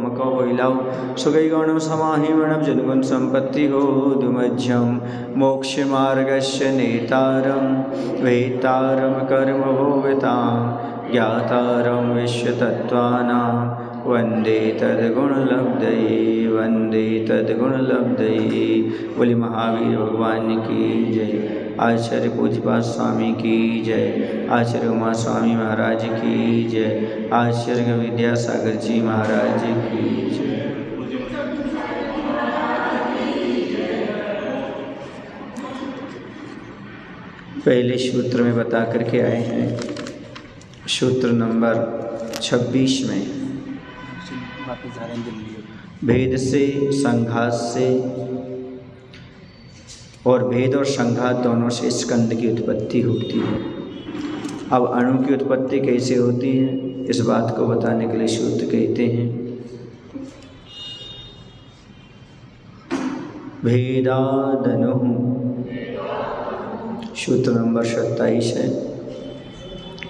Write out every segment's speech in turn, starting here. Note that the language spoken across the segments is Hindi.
मको होइलाओ सुगै गौणम समाहिमणम जनगुण संपत्ति हो दुमध्यम मोक्ष मार्गस्य नेतारम वेतारम कर्म भोगताम ज्ञातारम विश्वतत्त्वानां वंदे तद्गुणलब्धये वंदे तद्गुणलब्धये। बोले महावीर भगवान की जय। आचार्य पूज्यपाद स्वामी की जय। आचार्य उमा स्वामी महाराज की जय। आचार्य विद्यासागर जी महाराज की जय। पहले सूत्र में बता करके आए हैं, सूत्र नंबर 26 में भेद से, संघात से और भेद और संघात दोनों से स्कंद की उत्पत्ति होती है। अब अणु की उत्पत्ति कैसे होती है इस बात को बताने के लिए सूत्र कहते हैं भेदादनु। सूत्र नंबर 27 है,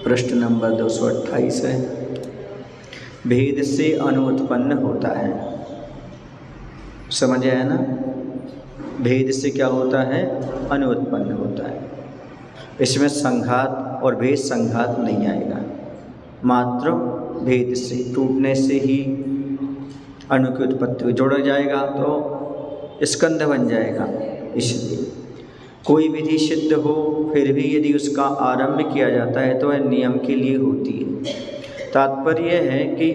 पृष्ठ नंबर 228 है। भेद से अणु उत्पन्न होता है। समझ आया ना? भेद से क्या होता है? अणु उत्पन्न होता है। इसमें संघात और भेद संघात नहीं आएगा, मात्र भेद से, टूटने से ही अणु की उत्पत्ति जोड़ा जाएगा तो स्कंद बन जाएगा। इसलिए कोई विधि सिद्ध हो फिर भी यदि उसका आरंभ किया जाता है तो वह नियम के लिए होती है। तात्पर्य है कि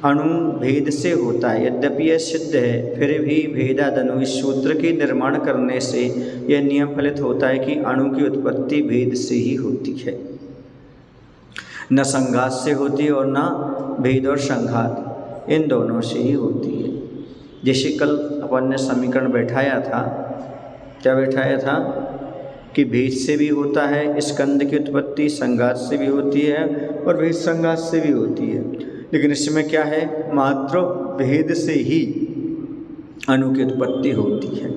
अणु भेद से होता है। यद्यपि यह सिद्ध है फिर भी भेदादनु इस सूत्र के निर्माण करने से यह नियम फलित होता है कि अणु की उत्पत्ति भेद से ही होती है, न संघात से होती है और न भेद और संघात इन दोनों से ही होती है। जैसे कल अपन ने समीकरण बैठाया था, क्या बैठाया था कि भेद से भी होता है स्कंद की उत्पत्ति, संघात से भी होती है और भेद संघात से भी होती है। लेकिन इसमें क्या है? मात्र भेद से ही अणु की उत्पत्ति होती है।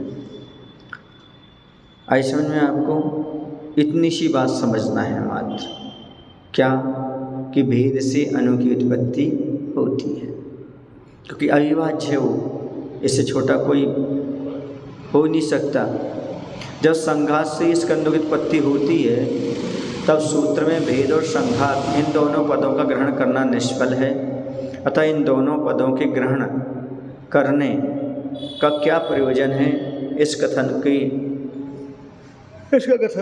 आई समझ में आपको? इतनी सी बात समझना है मात्र, क्या कि भेद से अणु की उत्पत्ति होती है, क्योंकि अविभाज्य हो, इससे छोटा कोई हो नहीं सकता। जब संघात से स्कंदों की उत्पत्ति होती है तब सूत्र में भेद और संघात इन दोनों पदों का ग्रहण करना निष्फल है। अतः इन दोनों पदों के ग्रहण करने का क्या प्रयोजन है, इसका कथन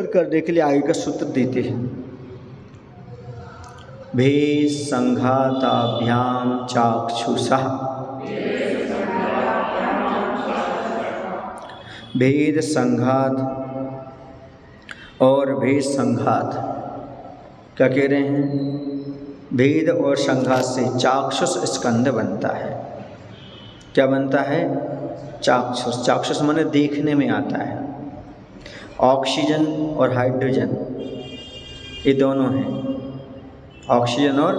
करने के लिए आगे का सूत्र देते हैं। भेद संघाताभ्याम चाक्षुषः। भेद संघात और भेद संघात क्या कह रहे हैं? भेद और संघात से चाक्षुष स्कंद बनता है। क्या बनता है? चाक्षुष। चाक्षुष माने देखने में आता है। ऑक्सीजन और हाइड्रोजन ये दोनों हैं, ऑक्सीजन और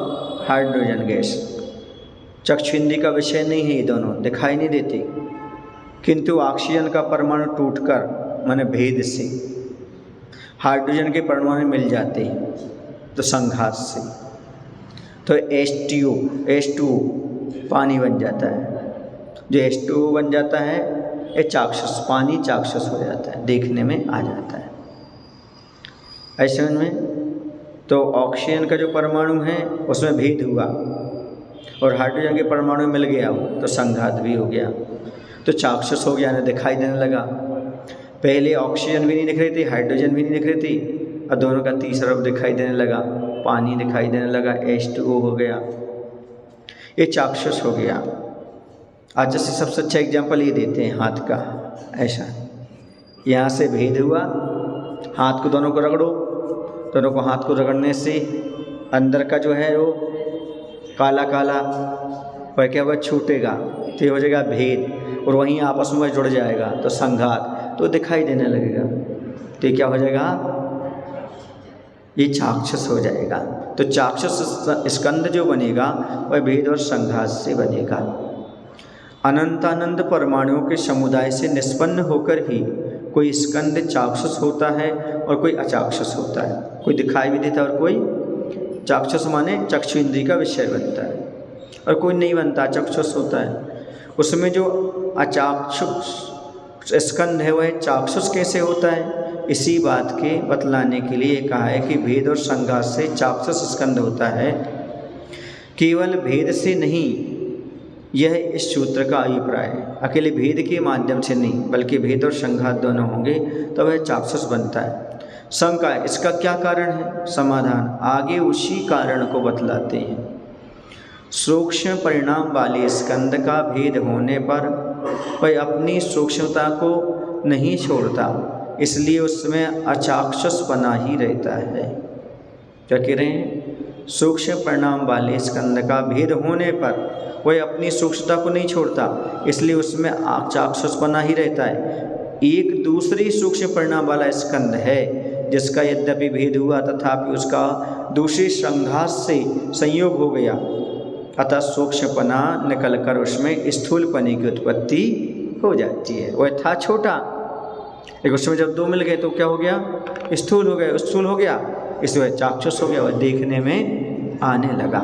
हाइड्रोजन गैस। चक्षुंदी का विषय नहीं है, ये दोनों दिखाई नहीं देते, किंतु ऑक्सीजन का परमाणु टूटकर माने भेद से हाइड्रोजन के परमाणु मिल जाते हैं तो संघात से, तो H2O पानी बन जाता है। जो H2O बन जाता है ये चाक्षुष, पानी चाक्षुष हो जाता है, देखने में आ जाता है। ऐसे में तो ऑक्सीजन का जो परमाणु है उसमें भेद हुआ और हाइड्रोजन के परमाणु मिल गया तो संघात भी हो गया, तो चाक्षुष हो गया, यानी दिखाई देने लगा। पहले ऑक्सीजन भी नहीं दिख रही थी, हाइड्रोजन भी नहीं दिख रही थी, और दोनों का तीसरा रूप दिखाई देने लगा, पानी दिखाई देने लगा, H2O हो गया, ये चाक्षुष हो गया। आज जैसे सबसे अच्छा एग्जाम्पल ये देते हैं हाथ का। ऐसा यहाँ से भेद हुआ, हाथ को दोनों को रगड़ो, दोनों को हाथ को रगड़ने से अंदर का जो है वो काला काला पर क्या वह छूटेगा तो ये हो जाएगा भेद, और वहीं आपस में जुड़ जाएगा तो संघात, तो दिखाई देने लगेगा, तो ये क्या हो जाएगा? ये चाक्षुष हो जाएगा। तो चाक्षुष स्कंद जो बनेगा वह भेद और संघात से बनेगा। अनंतानंद परमाणुओं के समुदाय से निष्पन्न होकर ही कोई स्कंद चाक्षुष होता है और कोई अचाक्षुष होता है। कोई दिखाई भी देता है और कोई चाक्षुष माने चक्षु इंद्रिय का विषय बनता है। और कोई नहीं बनता, चक्षुष होता है। उसमें जो अचाक्षुष स्कंद है वह चाक्षुष कैसे होता है, इसी बात के बतलाने के लिए कहा है कि भेद और संघात से चाक्षुष स्कंद होता है, केवल भेद से नहीं। यह इस सूत्र का अभिप्राय है। अकेले भेद के माध्यम से नहीं बल्कि भेद और संघात दोनों होंगे तो वह चाक्षुष बनता है। शंका, इसका क्या कारण है? समाधान आगे उसी कारण को बतलाते हैं। सूक्ष्म परिणाम वाले स्कंद का भेद होने पर वह अपनी सूक्ष्मता को नहीं छोड़ता, इसलिए उसमें अचाक्षुषपना ही रहता है। क्या कह रहे हैं? सूक्ष्म परिणाम वाले स्कंद का भेद होने पर वह अपनी सूक्ष्मता को नहीं छोड़ता, इसलिए उसमें अचाक्षुषपना ही रहता है। एक दूसरी सूक्ष्म परिणाम वाला स्कंद है जिसका यद्यपि भेद हुआ तथापि उसका दूसरी संघात से संयोग हो गया, अतः सूक्ष्मपना निकलकर उसमें स्थूलपने की उत्पत्ति हो जाती है। वह था छोटा, लेकिन उसमें जब दो मिल गए तो क्या हो गया? स्थूल हो गया। स्थूल हो गया इसलिए वह चाक्षुष हो गया, वह देखने में आने लगा।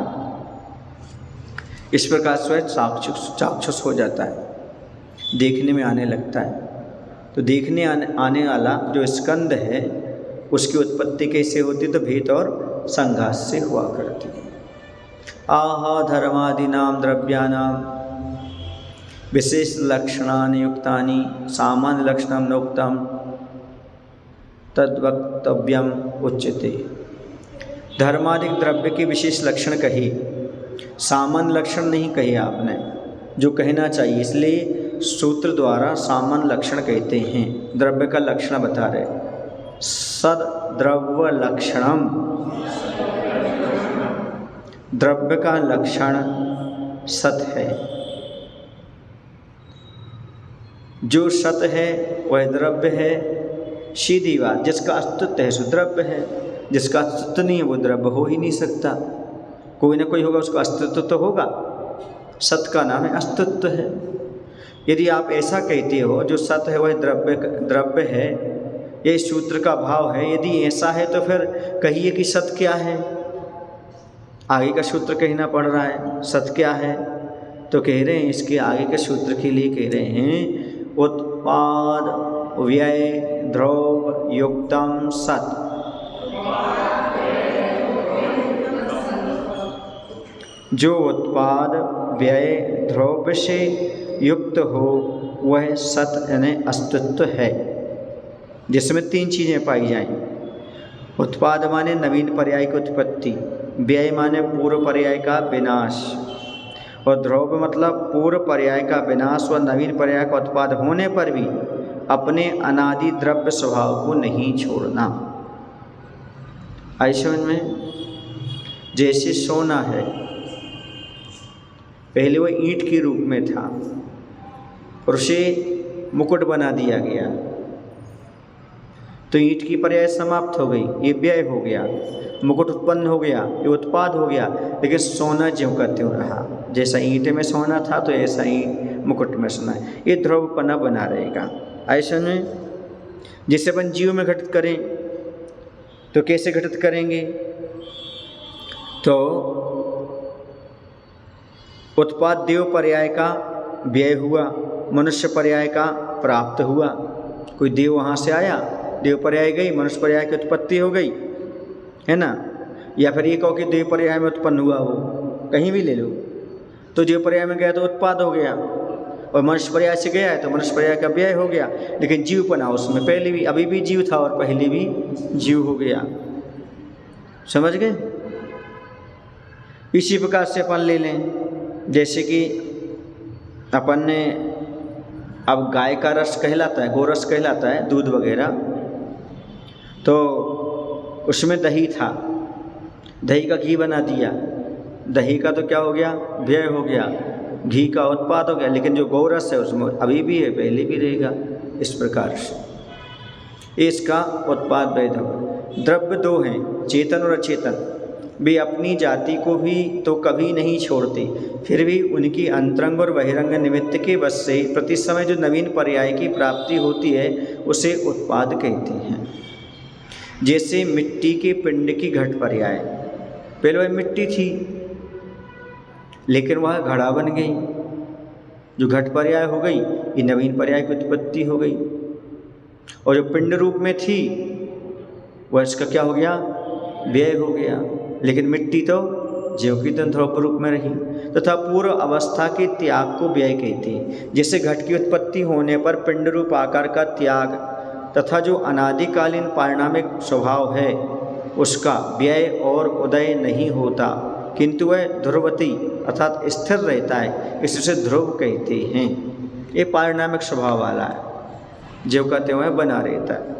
इस प्रकार से वह चाक्षुष हो जाता है, देखने में आने लगता है। तो देखने आने वाला जो स्कंद है उसकी उत्पत्ति कैसे होती? तो भेद और संघात से हुआ करती है। आह धर्मादीनां द्रव्याणां विशेष लक्षणानि युक्तानि सामान्य लक्षणं नोक्तं तद्वक्तव्यम उच्यते। धर्मादि द्रव्य के विशेष लक्षण कही, सामान्य लक्षण नहीं कही आपने, जो कहना चाहिए, इसलिए सूत्र द्वारा सामान्य लक्षण कहते हैं। द्रव्य का लक्षण बता रहे, सद द्रव्य लक्षणम, द्रव्य का लक्षण सत है। जो सत है वह द्रव्य है, सीधी बात। जिसका अस्तित्व है सो द्रव्य है, जिसका अस्तित्व नहीं है वो द्रव्य हो ही नहीं सकता। कोई ना कोई होगा, उसका अस्तित्व तो होगा। सत का नाम है अस्तित्व है। यदि आप ऐसा कहते हो जो सत है वह द्रव्य है, ये सूत्र का भाव है। यदि ऐसा है तो फिर कहिए कि सत क्या है। आगे का सूत्र कहना पड़ रहा है सत क्या है, तो कह रहे हैं इसके आगे के सूत्र के लिए कह रहे हैं उत्पाद व्यय द्रव्य युक्तम सत। जो उत्पाद व्यय द्रव्य से युक्त हो वह सत यानी अस्तित्व है, जिसमें तीन चीज़ें पाई जाएं। उत्पाद माने नवीन पर्याय की उत्पत्ति, व्यय माने पूर्व पर्याय का विनाश, और द्रव्य मतलब पूर्व पर्याय का विनाश व नवीन पर्याय का उत्पाद होने पर भी अपने अनादि द्रव्य स्वभाव को नहीं छोड़ना। ऐसे में जैसे सोना है, पहले वह ईंट के रूप में था और उसे मुकुट बना दिया गया, तो ईंट की पर्याय समाप्त हो गई, ये व्यय हो गया। मुकुट उत्पन्न हो गया, ये उत्पाद हो गया, लेकिन सोना ज्यों का त्यों रहा। जैसा ईंट में सोना था तो ऐसा ही मुकुट में सोना है, ये ध्रुवपना बना रहेगा। ऐसे में जिसे अपन जीव में घटित करें तो कैसे घटित करेंगे? तो उत्पाद देव पर्याय का व्यय हुआ, मनुष्य पर्याय का प्राप्त हुआ। कोई देव वहाँ से आया, देव पर्याय गई, मनुष्य पर्याय की उत्पत्ति हो गई, है ना। या फिर ये कहो कि देव पर्याय में उत्पन्न हुआ हो, कहीं भी ले लो, तो देव पर्याय में गया तो उत्पाद हो गया, और मनुष्य पर्याय से गया है तो मनुष्य पर्याय का व्यय हो गया। लेकिन जीव बना उसमें, पहले भी अभी भी जीव था और पहले भी जीव हो गया। समझ गए? इसी प्रकार से अपन ले लें, जैसे कि अपन ने अब गाय का रस कहलाता है, गोरस कहलाता है, दूध वगैरह, तो उसमें दही था, दही का घी बना दिया। दही का तो क्या हो गया? व्यय हो गया, घी का उत्पाद हो गया। लेकिन जो गोरस है उसमें अभी भी है, पहले भी रहेगा। इस प्रकार से इसका उत्पाद व्यय होगा। द्रव्य दो हैं, चेतन और अचेतन। वे अपनी जाति को भी तो कभी नहीं छोड़ते, फिर भी उनकी अंतरंग और बहिरंग निमित्त के वश से प्रति समय जो नवीन पर्याय की प्राप्ति होती है उसे उत्पाद कहते हैं। जैसे मिट्टी के पिंड की घट पर्याय, पहले वह मिट्टी थी, लेकिन वह घड़ा बन गई, जो घट पर्याय हो गई, ये नवीन पर्याय की उत्पत्ति हो गई। और जो पिंड रूप में थी वह इसका क्या हो गया, व्यय हो गया। लेकिन मिट्टी तो ज्यों की त्यों ध्रुव रूप में रही, तथा पूर्व अवस्था के त्याग को व्यय कहते हैं। जैसे घट की उत्पत्ति होने पर पिंड रूप आकार का त्याग तथा जो अनादिकालीन पारिणामिक स्वभाव है उसका व्यय और उदय नहीं होता, किंतु वह ध्रुवती अर्थात स्थिर रहता है, इससे ध्रुव कहते हैं। ये पारिणामिक स्वभाव वाला है, ज्यों का त्यों बना रहता है।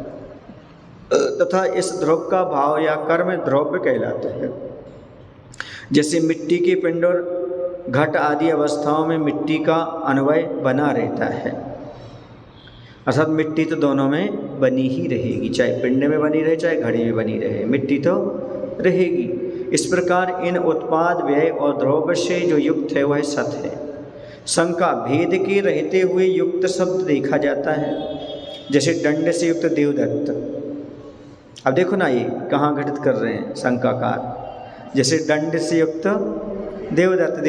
तथा इस ध्रुव का भाव या कर्म द्रव्य कहलाता है। जैसे मिट्टी के पिंड और घट आदि अवस्थाओं में मिट्टी का अन्वय बना रहता है, अर्थात मिट्टी तो दोनों में बनी ही रहेगी, चाहे पिंड में बनी रहे चाहे घड़ी में बनी रहे, मिट्टी तो रहेगी। इस प्रकार इन उत्पाद व्यय और द्रव्य से जो युक्त है वह सत है। शंका भेद के रहते हुए युक्त शब्द देखा जाता है, जैसे दंड से युक्त देवदत्त। अब देखो ना ये कहाँ घटित कर रहे हैं शंकाकार, जैसे दंड से युक्त देवदत्त,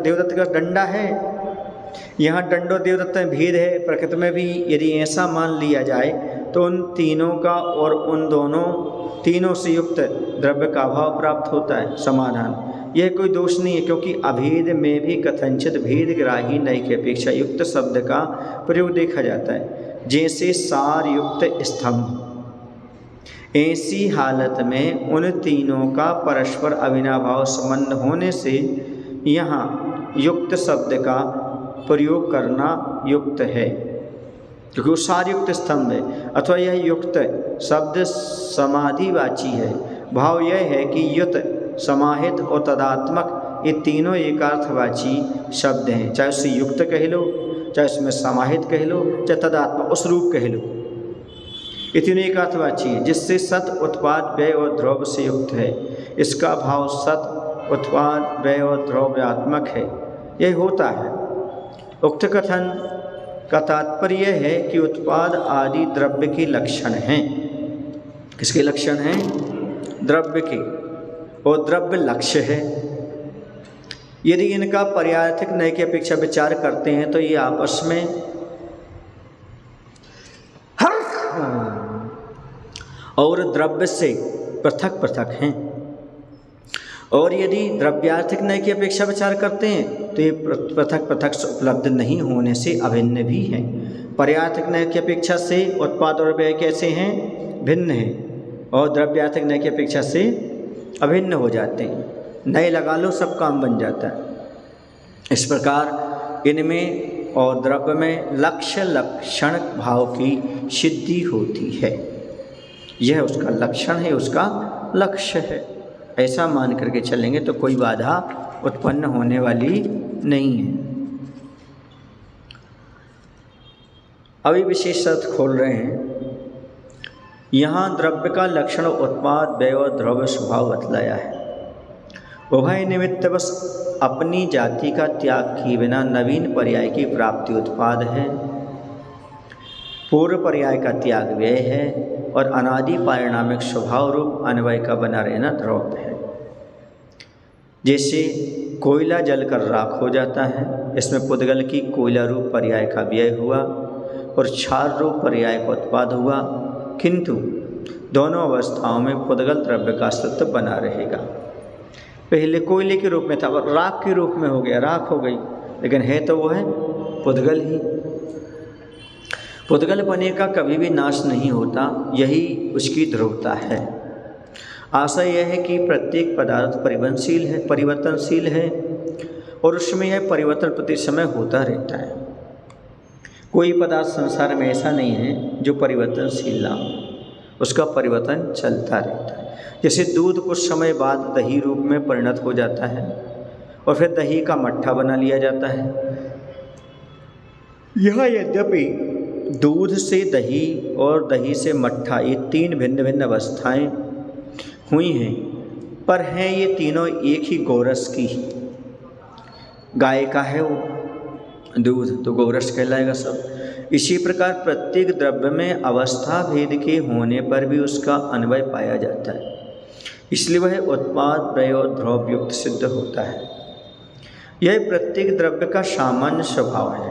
देवदत्त का डंडा है, यहाँ दंड और देवदत्त में भेद है। प्रकृति में भी यदि ऐसा मान लिया जाए तो उन तीनों का और उन दोनों तीनों से युक्त द्रव्य का अभाव प्राप्त होता है। समाधान, यह कोई दोष नहीं है, क्योंकि अभेद में भी कथनचित भेद ग्राही नई की अपेक्षा युक्त शब्द का प्रयोग देखा जाता है। जैसे सार युक्त स्तंभ, ऐसी हालत में उन तीनों का परस्पर अविनाभाव संबंध होने से यहाँ युक्त शब्द का प्रयोग करना युक्त है, क्योंकि वो सार युक्त स्तंभ है। अथवा यह युक्त शब्द समाधिवाची है। भाव यह है कि युत, समाहित और तदात्मक ये तीनों एकार्थवाची शब्द हैं, चाहे उससे युक्त कह लो, चाहे उसमें समाहित कह लो, चाहे तदात्मक उस रूप कह लो, ये तीनों एकार्थवाची है। जिससे सत उत्पाद व्यय और द्रव्य से युक्त है। इसका भाव सत उत्पाद व्यय और द्रव्यात्मक है, यह होता है। उक्त कथन का तात्पर्य है कि उत्पाद आदि द्रव्य के लक्षण हैं। किसके लक्षण हैं? द्रव्य के, और द्रव्य लक्ष्य है। यदि इनका पर्यायर्थिक नय की अपेक्षा विचार करते हैं तो ये आपस में और द्रव्य से पृथक पृथक हैं। और यदि द्रव्यार्थिक नय की अपेक्षा विचार करते हैं तो ये पृथक पृथक उपलब्ध नहीं होने से अभिन्न भी हैं। पर्यायर्थिक नय की अपेक्षा से उत्पाद और व्यय कैसे हैं? भिन्न हैं, और द्रव्यार्थिक नय की अपेक्षा से अभिन्न हो जाते हैं। नय लगा लो सब काम बन जाता है। इस प्रकार इनमें और द्रव्य में लक्ष्य लक्षण भाव की सिद्धि होती है। यह उसका लक्षण है, उसका लक्ष्य है। ऐसा मान करके चलेंगे तो कोई बाधा उत्पन्न होने वाली नहीं है। अभी विशेष अर्थ खोल रहे हैं। यहाँ द्रव्य का लक्षण उत्पाद व्यय और द्रव्य स्वभाव बतलाया है। उभय निमित्त बस अपनी जाति का त्याग किए बिना नवीन पर्याय की प्राप्ति उत्पाद है, पूर्व पर्याय का त्याग व्यय है, और अनादि पारिणामिक स्वभाव रूप अन्वय का बना रहना द्रव्य है। जैसे कोयला जलकर राख हो जाता है, इसमें पुद्गल की कोयला रूप पर्याय का व्यय हुआ और क्षार रूप पर्याय का उत्पाद हुआ, किंतु दोनों अवस्थाओं में पुद्गल द्रव्य का अस्तित्व बना रहेगा। पहले कोयले के रूप में था, और राख के रूप में हो गया, राख हो गई, लेकिन है तो वो है पुद्गल ही। पुद्गल बने का कभी भी नाश नहीं होता, यही उसकी ध्रुवता है। आशय यह है कि प्रत्येक पदार्थ परिवर्तनशील है, और उसमें यह परिवर्तन प्रति समय होता रहता है। कोई पदार्थ संसार में ऐसा नहीं है जो परिवर्तनशील ना हो, उसका परिवर्तन चलता रहता है। जैसे दूध कुछ समय बाद दही रूप में परिणत हो जाता है, और फिर दही का मट्ठा बना लिया जाता है। यह यद्यपि दूध से दही और दही से मट्ठा, ये तीन भिन्न भिन्न अवस्थाएं हुई हैं, पर हैं ये तीनों एक ही गोरस की। गाय का है वो दूध, तो गोरस कहलाएगा सब। इसी प्रकार प्रत्येक द्रव्य में अवस्था भेद के होने पर भी उसका अन्वय पाया जाता है, इसलिए वह उत्पाद व्यय और द्रव्य युक्त सिद्ध होता है। यह प्रत्येक द्रव्य का सामान्य स्वभाव है।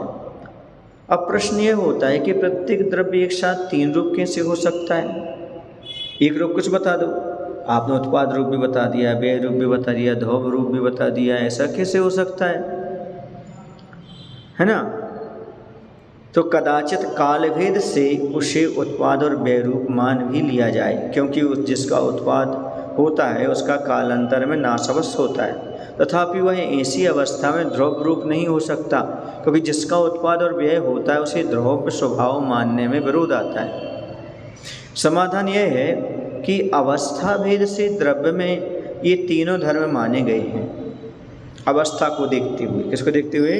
अब प्रश्न यह होता है कि प्रत्येक द्रव्य एक साथ 3 रूप कैसे हो सकता है? एक रूप कुछ बता दो। आपने उत्पाद रूप भी बता दिया, व्यय रूप भी बता दिया, धोव रूप भी बता दिया, ऐसा कैसे हो सकता है ना? तो कदाचित कालभेद से उसे उत्पाद और व्यय रूप मान भी लिया जाए, क्योंकि जिसका उत्पाद होता है उसका कालांतर में नाश अवश्य होता है, तथापि वह ऐसी अवस्था में ध्रुव रूप नहीं हो सकता, क्योंकि जिसका उत्पाद और व्यय होता है उसे ध्रुव स्वभाव मानने में विरोध आता है। समाधान यह है कि अवस्था भेद से द्रव्य में ये तीनों धर्म माने गए हैं। अवस्था को देखते हुए, किसको देखते हुए?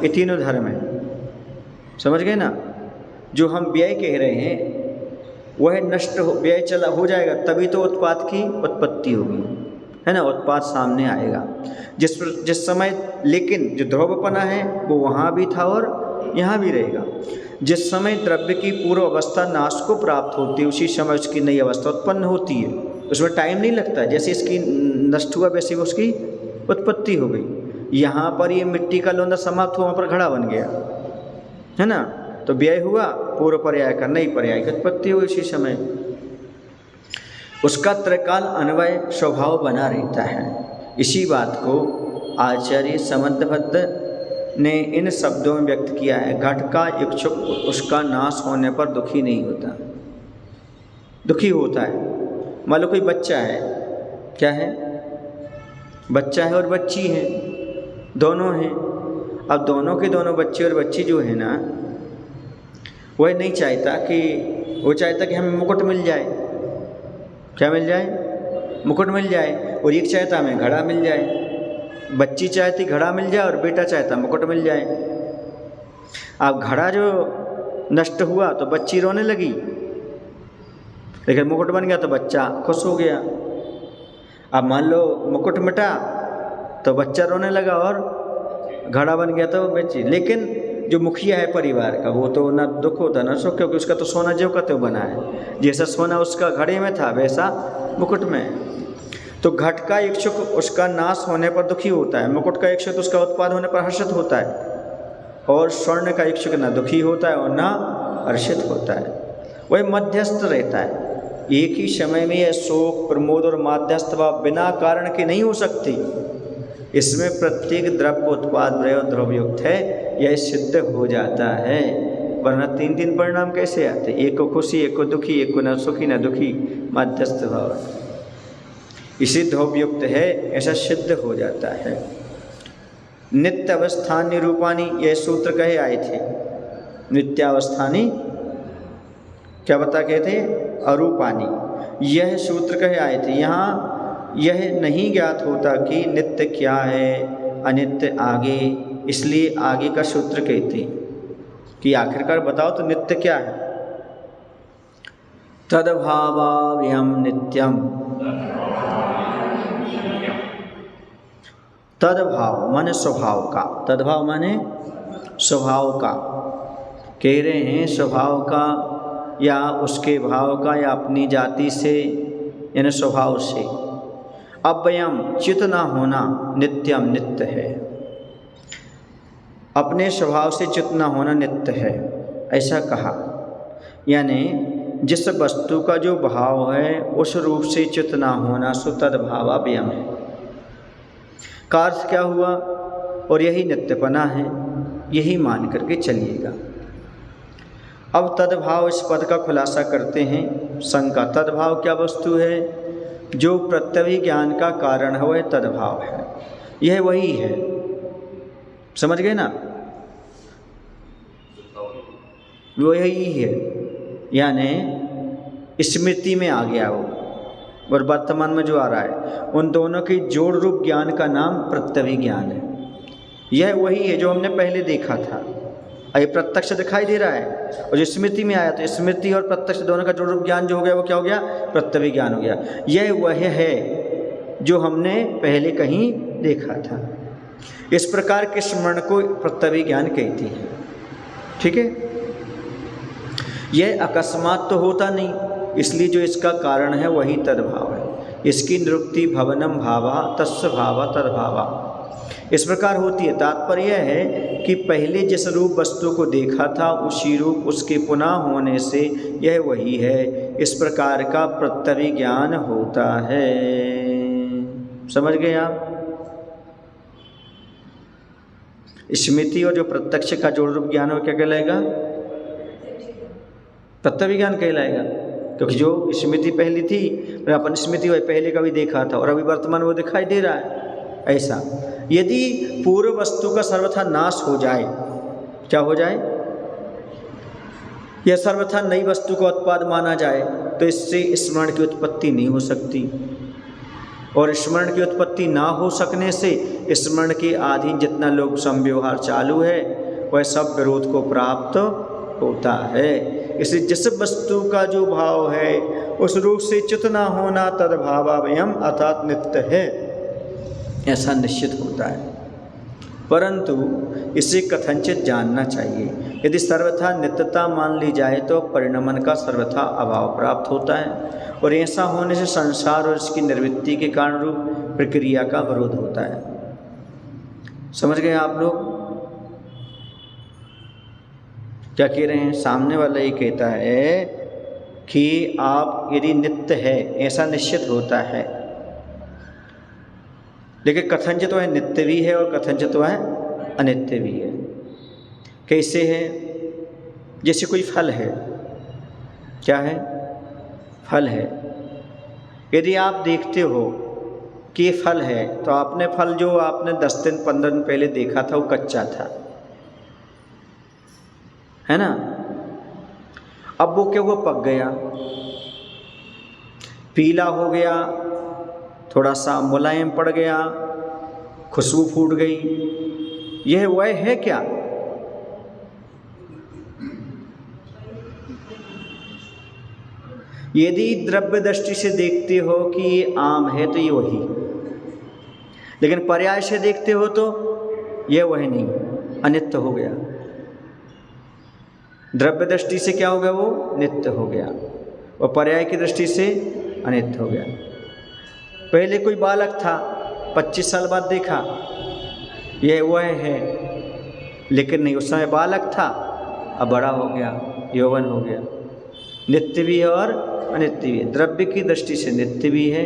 ये तीनों धर्म हैं। समझ गए ना? जो हम व्यय कह रहे हैं वह नष्ट हो, व्यय चला हो जाएगा तभी तो उत्पाद की उत्पत्ति होगी, है ना? उत्पाद सामने आएगा जिस समय, लेकिन जो ध्रुवपना है वो वहाँ भी था और यहाँ भी रहेगा। जिस समय द्रव्य की पूर्व अवस्था नाश को प्राप्त होती है उसी समय उसकी नई अवस्था उत्पन्न होती है। उसमें टाइम नहीं लगता, जैसे इसकी नष्ट हुआ वैसे उसकी उत्पत्ति हो गई। यहाँ पर ये मिट्टी का लोंदा समाप्त हुआ, वहाँ पर घड़ा बन गया, है ना? तो व्यय हुआ, पूर्व पर्याय का नई पर्याय की उत्पत्ति हुई इसी समय। उसका त्रिकाल अन्वय स्वभाव बना रहता है। इसी बात को आचार्य समंतभद्र ने इन शब्दों में व्यक्त किया है। घट का इच्छुक उसका नाश होने पर दुखी नहीं होता, दुखी होता है। मान लो कोई बच्चा है, क्या है? बच्चा है और बच्ची है, दोनों हैं। अब दोनों के दोनों बच्चे और बच्ची जो है ना, वह नहीं चाहता कि, वो चाहता कि हमें मुकुट मिल जाए। क्या मिल जाए? मुकुट मिल जाए। और एक चाहता हमें घड़ा मिल जाए। बच्ची चाहती घड़ा मिल जाए और बेटा चाहता मुकुट मिल जाए। अब घड़ा जो नष्ट हुआ तो बच्ची रोने लगी, लेकिन मुकुट बन गया तो बच्चा खुश हो गया। अब मान लो मुकुट मिटा तो बच्चा रोने लगा और घड़ा बन गया तो बच्ची। लेकिन जो मुखिया है परिवार का वो तो ना दुख होता ना सुख, क्योंकि उसका तो सोना जो का तो बना है। जैसा सोना उसका घड़े में था वैसा मुकुट में। तो घट का इच्छुक उसका नाश होने पर दुखी होता है, मुकुट का इच्छुक उसका उत्पाद होने पर हर्षित होता है, और स्वर्ण का इच्छुक ना दुखी होता है और ना हर्षित होता है। वह मध्यस्थ रहता है। एक ही समय में यह शोक, प्रमोद और माध्यस्थ भाव बिना कारण के नहीं हो सकती। इसमें प्रत्येक द्रव्य उत्पाद व्यय और द्रव्युक्त है, यह सिद्ध हो जाता है। वरना 3 परिणाम कैसे आते? एक को खुशी, एक को दुखी, एक को न सुखी न दुखी, मध्यस्थ भाव। इसी द्रव्युक्त है, ऐसा सिद्ध हो जाता है। नित्य अवस्थानी रूपानी, यह सूत्र कहे आए थे। नित्यावस्थानी क्या बता कहे थे? अरूपानी, यह सूत्र कहे आए थे। यहाँ यह नहीं ज्ञात होता कि नित्य क्या है, अनित्य आगे, इसलिए आगे का सूत्र कहते कि आखिरकार बताओ तो नित्य क्या है? तद्भावाव्ययम नित्यम। तद्भाव माने स्वभाव का, तद्भाव माने स्वभाव का। कह रहे हैं स्वभाव का या उसके भाव का या अपनी जाति से यानी स्वभाव से। अव्ययम चित न होना, नित्यम नित्य है। अपने स्वभाव से चित न होना नित्य है, ऐसा कहा। यानी जिस वस्तु का जो भाव है उस रूप से चित न होना सो तद्भावाव्ययम है। का अर्थ क्या हुआ? और यही नित्यपना है, यही मान करके चलिएगा। अब तद्भाव इस पद का खुलासा करते हैं। शंका, तद्भाव क्या वस्तु है? जो प्रत्यभिज्ञान का कारण है वह तद्भाव है, यह वही है। समझ गए ना? वही है, यानी स्मृति में आ गया वो, और वर्तमान में जो आ रहा है उन दोनों की जोड़ रूप ज्ञान का नाम प्रत्यभिज्ञान है। यह वही है जो हमने पहले देखा था। ये प्रत्यक्ष दिखाई दे रहा है, और जो स्मृति में आया तो स्मृति और प्रत्यक्ष दोनों का जोड़ रूप ज्ञान जो हो गया वो क्या हो गया? प्रत्यभिज्ञान हो गया। यह वह है जो हमने पहले कहीं देखा था। इस प्रकार के स्मरण को प्रत्यभिज्ञान कहती है। ठीक है? यह अकस्मात तो होता नहीं, इसलिए जो इसका कारण है वही तद्भाव है। इसकी निरुक्ति भवनम भावा तस्य भावा तद्भावा। इस प्रकार होती है। तात्पर्य यह है कि पहले जिस रूप वस्तु को देखा था उसी रूप उसके पुनः होने से यह वही है, इस प्रकार का प्रत्यभिज्ञान होता है। समझ गए आप? स्मृति और जो प्रत्यक्ष का जोड़ रूप ज्ञान हो क्या कहलाएगा? प्रत्यभिज्ञान कहलाएगा, क्योंकि जो स्मृति पहली थी, अपन स्मृति वही पहले का भी देखा था और अभी वर्तमान वो दिखाई दे रहा है। ऐसा यदि पूर्व वस्तु का सर्वथा नाश हो जाए, क्या हो जाए? यह सर्वथा नई वस्तु का उत्पाद माना जाए तो इससे स्मरण की उत्पत्ति नहीं हो सकती, और स्मरण की उत्पत्ति ना हो सकने से स्मरण के अधीन जितना लोग संव्यवहार चालू है वह सब विरोध को प्राप्त होता है। इसलिए जिस वस्तु का जो भाव है उस रूप से च्युत न होना तद्भावाभयम अर्थात नित्य है, ऐसा निश्चित होता है। परंतु इसे कथनचित जानना चाहिए। यदि सर्वथा नित्यता मान ली जाए तो परिणमन का सर्वथा अभाव प्राप्त होता है, और ऐसा होने से संसार और इसकी निर्वृत्ति के कारण रूप प्रक्रिया का विरोध होता है। समझ गए आप लोग? क्या कह रहे हैं? सामने वाला ये कहता है कि आप यदि नित्य है ऐसा निश्चित होता है, लेकिन कथनचित तो है नित्य भी है और कथनचित तो है अनित्य भी है। कैसे है? जैसे कोई फल है, क्या है? फल है। यदि आप देखते हो कि ये फल है तो आपने फल जो आपने 10 दिन 15 दिन पहले देखा था वो कच्चा था, है ना? अब वो क्या हुआ? पक गया, पीला हो गया, थोड़ा सा मुलायम पड़ गया, खुशबू फूट गई। यह वह है क्या? यदि द्रव्य दृष्टि से देखते हो कि ये आम है तो ये वही, लेकिन पर्याय से देखते हो तो ये वही नहीं, अनित्य हो गया। द्रव्य दृष्टि से क्या हो गया? वो नित्य हो गया, और पर्याय की दृष्टि से अनित्य हो गया। पहले कोई बालक था, 25 साल बाद देखा यह वह है, लेकिन नहीं, उस समय बालक था, अब बड़ा हो गया, यौवन हो गया। नित्य भी है और अनित्य भी है। द्रव्य की दृष्टि से नित्य भी है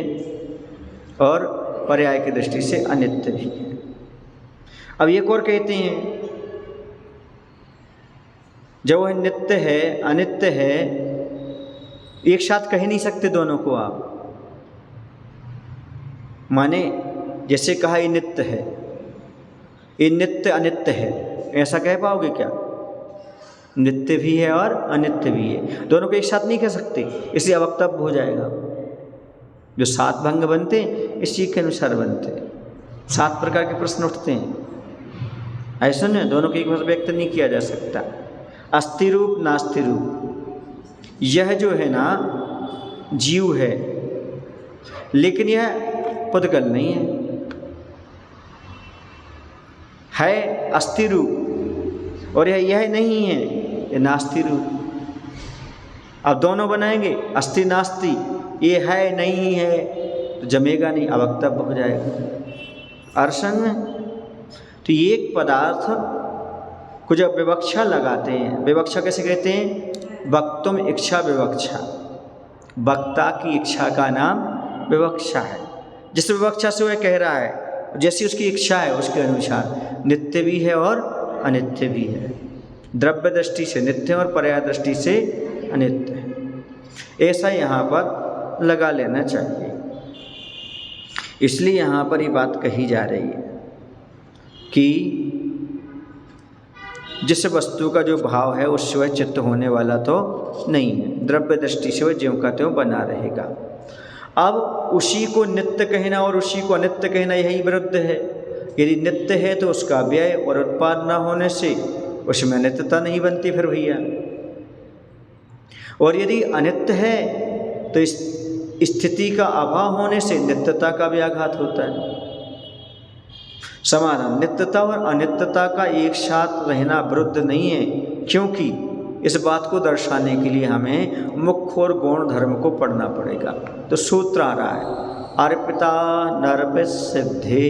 और पर्याय की दृष्टि से अनित्य भी है। अब एक और कहते हैं, जब वह नित्य है अनित्य है, एक साथ कह नहीं सकते दोनों को आप। माने जैसे कहा ये नित्य है, ये नित्य अनित्य है, ऐसा कह पाओगे क्या? नित्य भी है और अनित्य भी है, दोनों को एक साथ नहीं कह सकते, इसलिए अवक्तव्य हो जाएगा। जो 7 भंग बनते हैं इसी के अनुसार बनते हैं। 7 प्रकार के प्रश्न उठते हैं, ऐसा नहीं, दोनों को एक बार व्यक्त नहीं किया जा सकता। अस्थि रूप नास्ति रूप, यह जो है ना जीव है, लेकिन यह पुद्गल नहीं है अस्थि रूप, और यह नहीं है, ये नास्ति रूप। अब दोनों बनाएंगे अस्थि नास्ति, ये है नहीं है तो जमेगा नहीं, अवक्तव्य हो जाएगा। अर्शन में तो एक पदार्थ को जब विवक्षा लगाते हैं, विवक्षा कैसे कहते हैं? वक्तुम इच्छा विवक्षा, वक्ता की इच्छा का नाम विवक्षा है। जिस विवक्षा से वह कह रहा है, जैसी उसकी इच्छा है उसके अनुसार नित्य भी है और अनित्य भी है। द्रव्य दृष्टि से नित्य और पर्याय दृष्टि से अनित्य है, ऐसा यहाँ पर लगा लेना चाहिए। इसलिए यहाँ पर ये बात कही जा रही है कि जिस वस्तु का जो भाव है उससे वह चित्त होने वाला तो नहीं है, द्रव्य दृष्टि से वह ज्यों का त्यों बना रहेगा। अब उसी को नित्य कहना और उसी को अनित्य कहना यही विरुद्ध है। यदि नित्य है तो उसका व्यय और उत्पाद न होने से उसमें अनित्यता नहीं बनती फिर भैया, और यदि अनित्य है तो इस स्थिति का अभाव होने से नित्यता का भी आघात होता है। समाधान, नित्यता और अनित्यता का एक साथ रहना विरुद्ध नहीं है, क्योंकि इस बात को दर्शाने के लिए हमें मुख्य और गौण धर्म को पढ़ना पड़ेगा। तो सूत्र आ रहा है, अर्पिता नरप सिद्धे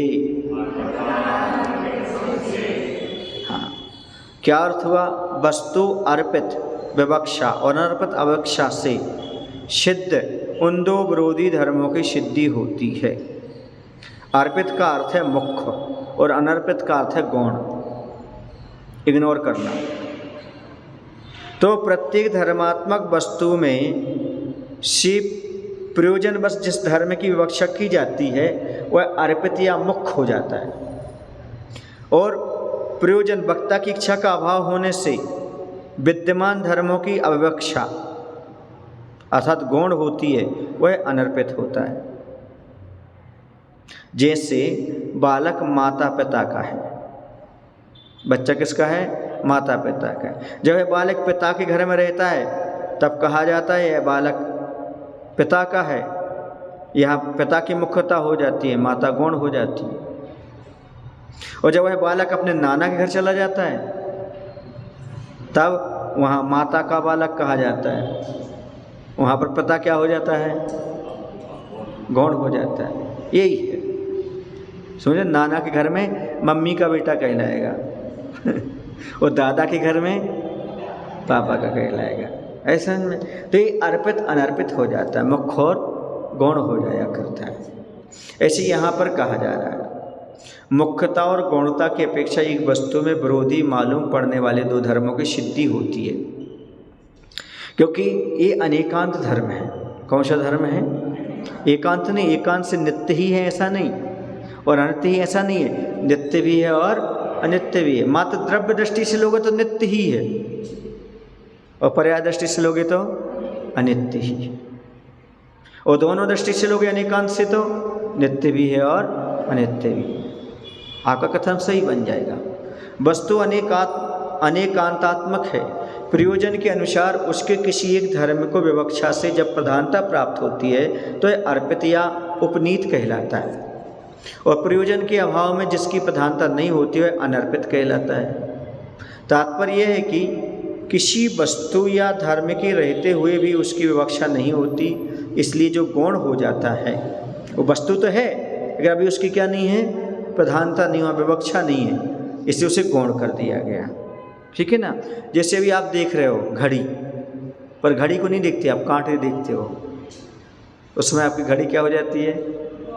क्या अर्थ हुआ? वस्तु अर्पित विवक्षा और अनर्पित अविवक्षा से सिद्ध उन दो विरोधी धर्मों की सिद्धि होती है। अर्पित का अर्थ है मुख्य और अनर्पित का अर्थ है गौण, इग्नोर करना। तो प्रत्येक धर्मात्मक वस्तु में प्रयोजन बस जिस धर्म की विवक्षा की जाती है वह अर्पित या मुख्य हो जाता है, और प्रयोजन वक्ता की इच्छा का अभाव होने से विद्यमान धर्मों की अविवक्षा अर्थात गौण होती है, वह अनर्पित होता है। जैसे बालक माता पिता का है, बच्चा किसका है? माता पिता का है। जब यह बालक पिता के घर में रहता है तब कहा जाता है यह बालक पिता का है। यहाँ पिता की मुख्यता हो जाती है, माता गौण हो जाती है। और जब वह बालक अपने नाना के घर चला जाता है तब वहाँ माता का बालक कहा जाता है, वहाँ पर पिता क्या हो जाता है? गौण हो जाता है। यही है, समझे? नाना के घर में मम्मी का बेटा कहलाएगा और दादा के घर में पापा का कहलाएगा, ऐसा में। तो ये अर्पित अनर्पित हो जाता है, मुख्य और गौण हो जाया करता है। ऐसे यहाँ पर कहा जा रहा है मुख्यता और गौणता की अपेक्षा एक वस्तु में विरोधी मालूम पड़ने वाले दो धर्मों की सिद्धि होती है, क्योंकि ये अनेकांत धर्म है। कौन सा धर्म है? एकांत नहीं, एकांत से नित्य ही है ऐसा नहीं, और अनित्य ही ऐसा नहीं है, नित्य भी है और अनित्य भी है। मात्र द्रव्य दृष्टि से लोगे तो नित्य ही है, और पर्याय दृष्टि से लोगे तो अनित्य ही है, और दोनों दृष्टि से लोगे अनेकांत से तो नित्य भी है और अनित्य भी है। आपका कथन सही बन जाएगा। वस्तु अनेकांतात्मक है, प्रयोजन के अनुसार उसके किसी एक धर्म को विवक्षा से जब प्रधानता प्राप्त होती है तो यह अर्पित या उपनीत कहलाता है, और प्रयोजन के अभाव में जिसकी प्रधानता नहीं होती वह अनर्पित कहलाता है। तात्पर्य यह है कि किसी वस्तु या धर्म के रहते हुए भी उसकी विवक्षा नहीं होती, इसलिए जो गौण हो जाता है वो वस्तु तो है, अगर अभी उसकी क्या नहीं है? प्रधानता नहीं हुआ, विवक्षा नहीं है, इसलिए उसे गौण कर दिया गया। ठीक है ना? जैसे अभी आप देख रहे हो घड़ी, पर घड़ी को नहीं देखते आप, कांटे देखते हो, उसमें आपकी घड़ी क्या हो जाती है?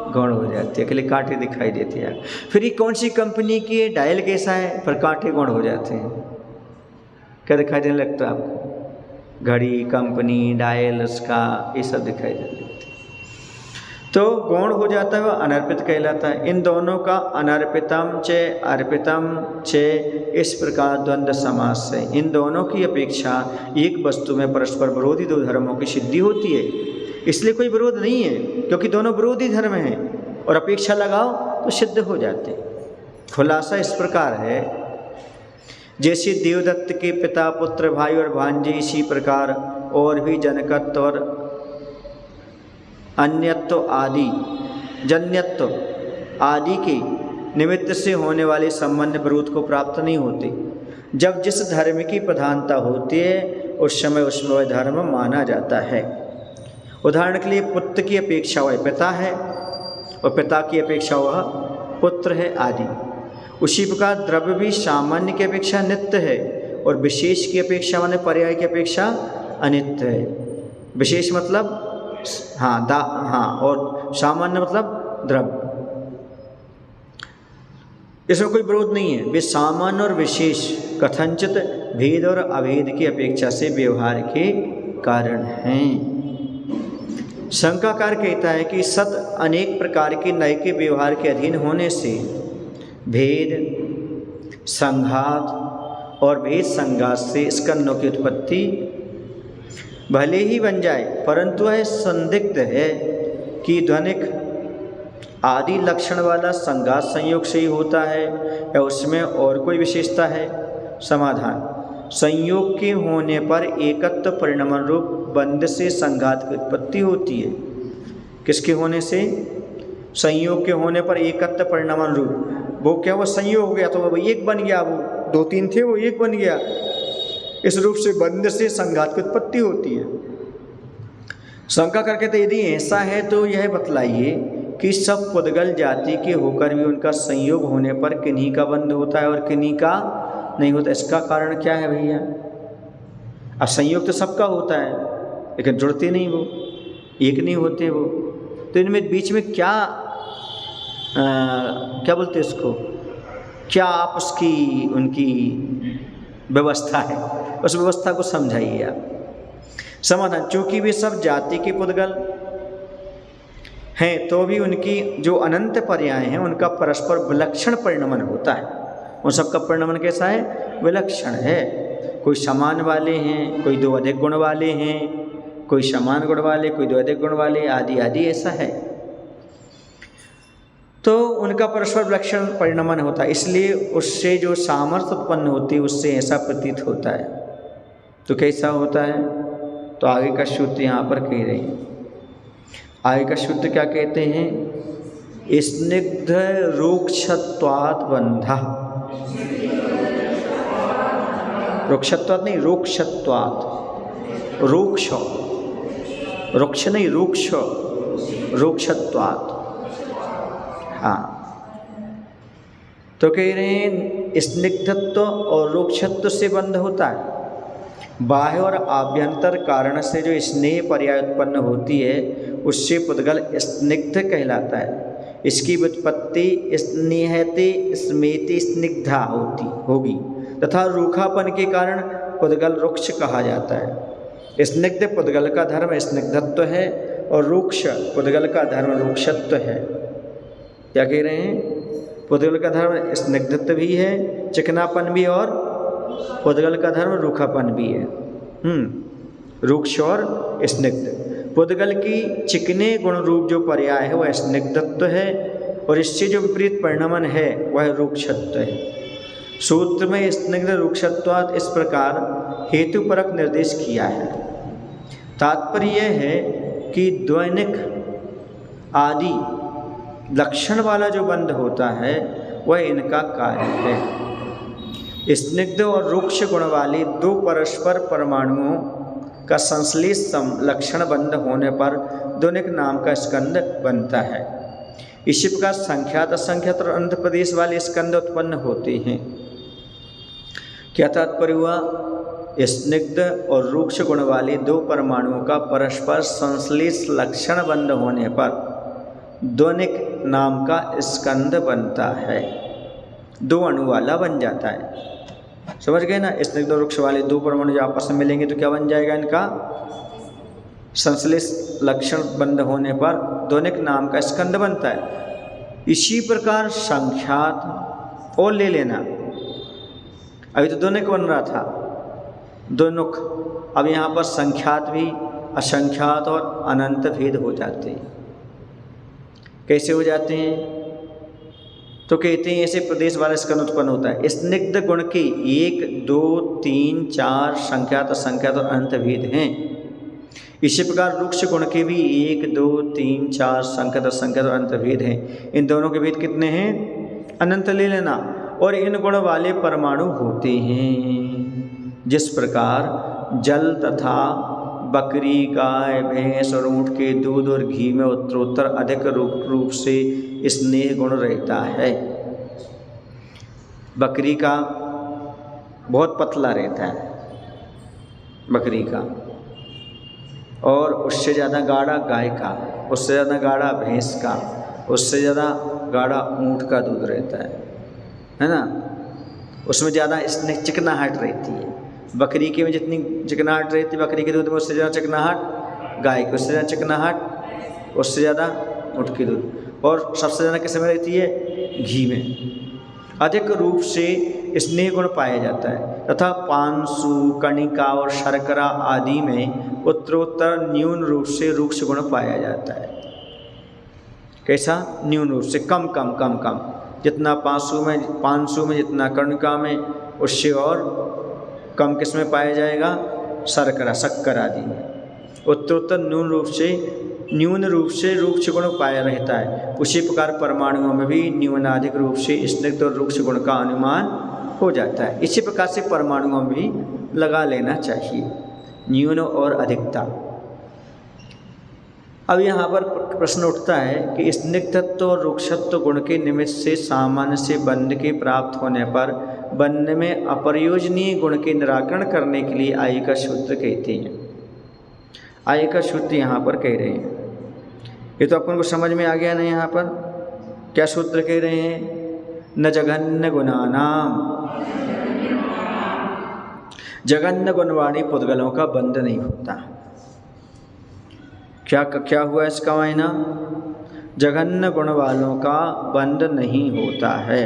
गौण हो जाती है, अकेले कांटे दिखाई देते हैं। फिर ये कौन सी कंपनी की है, डायल कैसा है, पर कांटे गौण हो जाते हैं। क्या दिखाई देने लगता है आपको? घड़ी, कंपनी, डायल, उसका ये सब दिखाई देने लगता है। तो गौण हो जाता है, वह अनर्पित कहलाता है। इन दोनों का अनर्पितम च अर्पितम च इस प्रकार द्वंद्व समास है। इन दोनों की अपेक्षा एक वस्तु में परस्पर विरोधी दो धर्मों की सिद्धि होती है, इसलिए कोई विरोध नहीं है, क्योंकि दोनों विरोधी धर्म हैं, और अपेक्षा लगाओ तो सिद्ध हो जाते। खुलासा इस प्रकार है, जैसे देवदत्त के पिता, पुत्र, भाई और भांजे, इसी प्रकार और भी जनकत्व और अन्यत्व आदि जन्यत्व आदि के निमित्त से होने वाले संबंध विरोध को प्राप्त नहीं होते। जब जिस धर्म की प्रधानता होती है उस समय उसमें वह धर्म माना जाता है। उदाहरण के लिए पुत्र की अपेक्षा वह पिता है, और पिता की अपेक्षा वह पुत्र है आदि। उसी प्रकार द्रव्य भी सामान्य की अपेक्षा नित्य है, और विशेष की अपेक्षा माने पर्याय की अपेक्षा अनित्य है। विशेष मतलब और सामान्य मतलब द्रव्य, इसमें कोई विरोध नहीं है। वे सामान्य और विशेष कथनचित भेद और अभेद की अपेक्षा से व्यवहार के कारण हैं। शंकाकार कहता है कि सत अनेक प्रकार के नए के व्यवहार के अधीन होने से भेद, संघात और भेद संघात से स्कंदों की उत्पत्ति भले ही बन जाए, परंतु यह संदिग्ध है कि ध्वनिक आदि लक्षण वाला संघात संयोग से ही होता है या उसमें और कोई विशेषता है। समाधान, संयोग के होने पर एकत्व परिणाम रूप बंध से संघात की उत्पत्ति होती है। किसके होने से? संयोग के होने पर एकत्व परिणाम रूप, वो क्या हुआ? संयोग हो गया तो वो एक बन गया, वो दो तीन थे वो एक बन गया। इस रूप से बंध से संघात की उत्पत्ति होती है। शंका करके तो यदि ऐसा है तो यह बतलाइए कि सब पुद्गल जाति के होकर भी उनका संयोग होने पर किन्हीं का बंध होता है और किन्हीं का नहीं होता। इसका कारण क्या है भैया? अब संयोग तो सबका होता है, लेकिन जुड़ते नहीं, वो एक नहीं होते वो। तो इनमें बीच में क्या क्या बोलते हैं इसको, क्या आपस की उनकी व्यवस्था है, उस व्यवस्था को समझाइए आप। समाधान, चूंकि वे सब जाति के पुद्गल हैं तो भी उनकी जो अनंत पर्याय हैं उनका परस्पर विलक्षण परिणमन होता है। उन सबका परिणमन कैसा है? विलक्षण है। कोई समान वाले हैं, कोई दो अधिक गुण वाले हैं, कोई समान गुण वाले, कोई दो अधिक गुण वाले, आदि आदि ऐसा है। तो उनका परस्पर विलक्षण परिणमन होता है, इसलिए उससे जो सामर्थ्य उत्पन्न होती है उससे ऐसा प्रतीत होता है। तो कैसा होता है? तो आगे का सूत्र यहाँ पर कह रहे हैं। आगे का सूत्र क्या कहते हैं? स्निग्ध रूक्षत्वात् बंधः, रूक्षत्वात् नहीं, रूक्षत्वात्, रूक्ष, रुक्ष नहीं, रूक्ष, रूक्षत्वात्। हाँ, तो कह रहे हैं स्निग्धत्व और रूक्षत्व से बंध होता है। बाह्य और आभ्यंतर कारण से जो स्नेह पर्याय उत्पन्न होती है उससे पुद्गल स्निग्ध कहलाता है। इसकी व्युत्पत्ति स्नेहते स्मेति स्निग्धा होगी तथा रूखापन के कारण पुद्गल रुक्ष कहा जाता है। स्निग्ध पुद्गल का धर्म स्निग्धत्व है और रूक्ष पुद्गल का धर्म रूक्षत्व है। क्या कह रहे हैं? पुद्गल का धर्म स्निग्धत्व भी है, चिकनापन भी, और पुद्गल का धर्म रूखापन भी है। रूक्ष और स्निग्ध। पुद्गल की चिकने गुण रूप जो पर्याय है वह स्निग्धत्व है और इससे जो विपरीत परिणमन है वह रूक्षत्व है। सूत्र में स्निग्ध रूक्षत्वात् इस प्रकार हेतुपरक निर्देश किया है। तात्पर्य यह है कि द्वैनिक आदि लक्षण वाला जो बंध होता है वह इनका कार्य है। स्निग्ध और रूक्ष गुण वाली दो परस्पर परमाणुओं का संश्लेष लक्षण बंध होने पर द्वनिक नाम का स्कंद बनता है। इसी प्रकार संख्यात असंख्यात और अनंत प्रदेश वाले स्कंद उत्पन्न होते हैं। क्या तात्पर्य हुआ? स्निग्ध और रूक्ष गुण वाले दो परमाणुओं का परस्पर संश्लेष लक्षण बंध होने पर द्वनिक नाम का स्कंद बनता है। दो अणु वाला बन जाता है। समझ गए ना? स्निग्ध और रूक्ष वाले दो परमाणु जो आपस में मिलेंगे तो क्या बन जाएगा? इनका संश्लेष लक्षण बंध होने पर द्वनिक नाम का स्कंद बनता है। इसी प्रकार संख्यात और ले लेना, अभी तो द्वनिक बन रहा था, द्वनुक, अब यहाँ पर संख्यात भी असंख्यात और अनंत भेद हो जाते हैं। कैसे हो जाते हैं? तो कहते हैं ऐसे प्रदेश वाला स्कंद उत्पन्न होता है। स्निग्ध गुण के 1, 2, 3, 4 संख्यात असंख्यात और अनंत भेद हैं। इसी प्रकार रूक्ष गुण के भी 1, 2, 3, 4 संख्यात असंख्यात और अनंत भेद हैं। इन दोनों के भेद कितने हैं? अनंत ले लेना। और इन गुण वाले परमाणु होते हैं जिस प्रकार जल तथा बकरी, गाय, भैंस और ऊँट के दूध और घी में उत्तरोत्तर अधिक रूप से स्नेह गुण रहता है। बकरी का बहुत पतला रहता है, बकरी का, और उससे ज़्यादा गाढ़ा गाय का, उससे ज़्यादा गाढ़ा भैंस का, उससे ज़्यादा गाढ़ा ऊँट का दूध रहता है ना? उसमें ज़्यादा स्नेह चिकनाहट रहती है। बकरी के में जितनी चिकनाहट रहती है बकरी के दूध में, उससे ज़्यादा चिकनाहट गाय की, उससे ज़्यादा चिकनाहट, उससे ज़्यादा ऊँट के दूध, और सबसे ज़्यादा किस में रहती है? घी में। अधिक रूप से स्नेह गुण पाया जाता है तथा पांसु, कणिका और शर्करा आदि में उत्तरोत्तर न्यून रूप से रूक्ष गुण पाया जाता है। कैसा? न्यून रूप से, कम कम कम कम, जितना पांसु में जितना कणिका में, उससे और कम किस में पाया जाएगा? शर्करा, शक्कर आदि में। उत्तरोत्तर न्यून रूप से रूक्ष गुण पाया रहता है। उसी प्रकार परमाणुओं में भी न्यूनाधिक रूप से स्निग्ध और रूक्ष गुण का अनुमान हो जाता है। इसी प्रकार से परमाणुओं में भी लगा लेना चाहिए न्यून और अधिकता। अब यहाँ पर प्रश्न उठता है कि स्निग्धत्व और रूक्षत्व गुण के निमित्त से सामान्य से बंध के प्राप्त होने पर बनने में अप्रयोजनीय गुण के निराकरण करने के लिए आय का सूत्र कहते हैं। आय का सूत्र यहाँ पर कह रहे हैं, ये तो अपन को समझ में आ गया ना। यहाँ पर क्या सूत्र कह रहे हैं? न जघन्य गुणानाम, जघन्य गुणवाणी पुद्गलों का बंध नहीं होता। क्या हुआ इसका मायना? जघन्य गुण वालों का बंध नहीं होता है।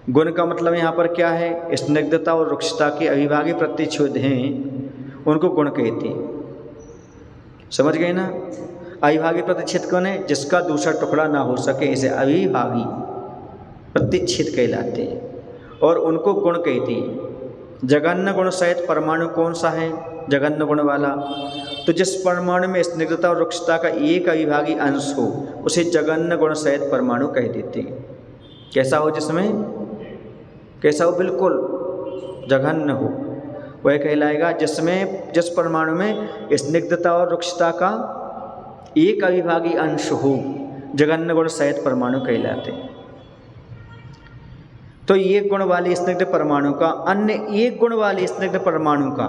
गुण का मतलब यहाँ पर क्या है? स्निग्धता और रुक्षता के अविभागी प्रतिच्छेद हैं, उनको गुण कहते हैं। समझ गए ना? अविभागी प्रतिच्छेद कौन है? जिसका दूसरा टुकड़ा ना हो सके, इसे अविभागी प्रतिच्छेद कहलाते हैं और उनको गुण कहते हैं। जघन्य गुण सहित परमाणु कौन सा है? जघन्य गुण वाला। तो जिस परमाणु में स्निग्धता और रुक्षता का एक अविभागी अंश हो, उसे जघन्य गुण सहित परमाणु कह देते हैं। कैसा हो? जिसमें कैसा हो? बिल्कुल जघन्य हो, वह कहलाएगा। जिस परमाणु में स्निग्धता और रुक्षता का एक अविभागी अंश हो, जघन्य गुण सहित परमाणु कहलाते हैं। तो एक गुण वाले स्निग्ध परमाणु का अन्य एक गुण वाले स्निग्ध परमाणु का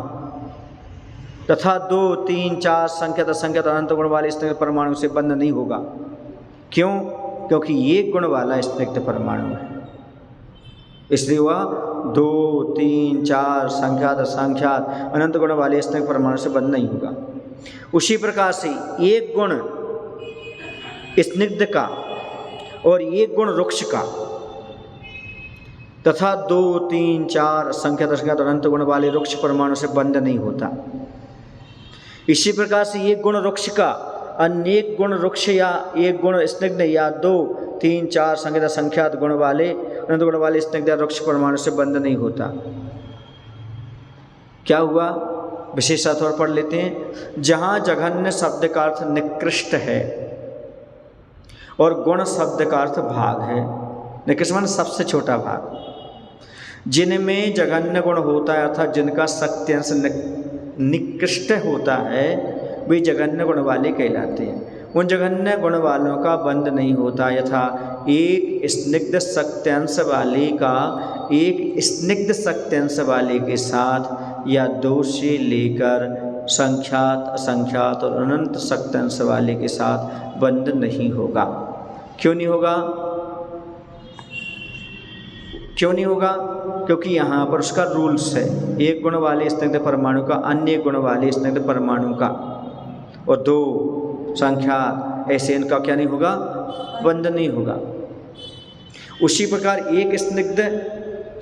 तथा 2, 3, 4 संख्यात असंख्यात अनंत गुण वाले स्निग्ध परमाणु से बंध नहीं होगा। क्यों? क्योंकि एक गुण वाला स्निग्ध परमाणु है, इसलिए वह 2, 3, 4 संख्यात असंख्यात अनंत गुण वाले स्निग्ध परमाणु से बंध नहीं होगा। उसी प्रकार से एक गुण स्निग्ध का और एक गुण रुक्ष का तथा 2, 3, 4 संख्यात असंख्यात अनंत गुण वाले रुक्ष परमाणु से बंध नहीं होता। इसी प्रकार से एक गुण रुक्ष का अनेक गुण रुक्ष या एक गुण स्निग्ध या 2, 3, 4 संख्यात गुण वाले अनंत गुण वाले स्निग्ध या रुक्ष परमाणु से बंध नहीं होता। क्या हुआ? विशेषता तौर पर लेते हैं। जहाँ जघन्य शब्द का अर्थ निकृष्ट है और गुण शब्द का अर्थ भाग है। निकृष्ट माने सबसे छोटा भाग। जिनमें जघन्य गुण होता है अर्थात जिनका शक्त्यंश निकृष्ट होता है, वे जघन्य गुण वाले कहलाते हैं। उन जघन्य गुण वालों का बंध नहीं होता। यथा एक स्निग्ध शक्त्यंश वाले का एक स्निग्ध शक्त्यंश वाले के साथ या 2 से लेकर संख्यात असंख्यात और अनंत शक्त्यंश वाले के साथ बंध नहीं होगा। क्यों नहीं होगा? क्यों नहीं होगा? क्योंकि यहाँ पर उसका रूल्स है। एक गुण वाले स्निग्ध परमाणु का अन्य गुण वाले स्निग्ध परमाणु का और 2 संख्या ऐसे इनका क्या नहीं होगा? बंध नहीं होगा। उसी प्रकार एक स्निग्ध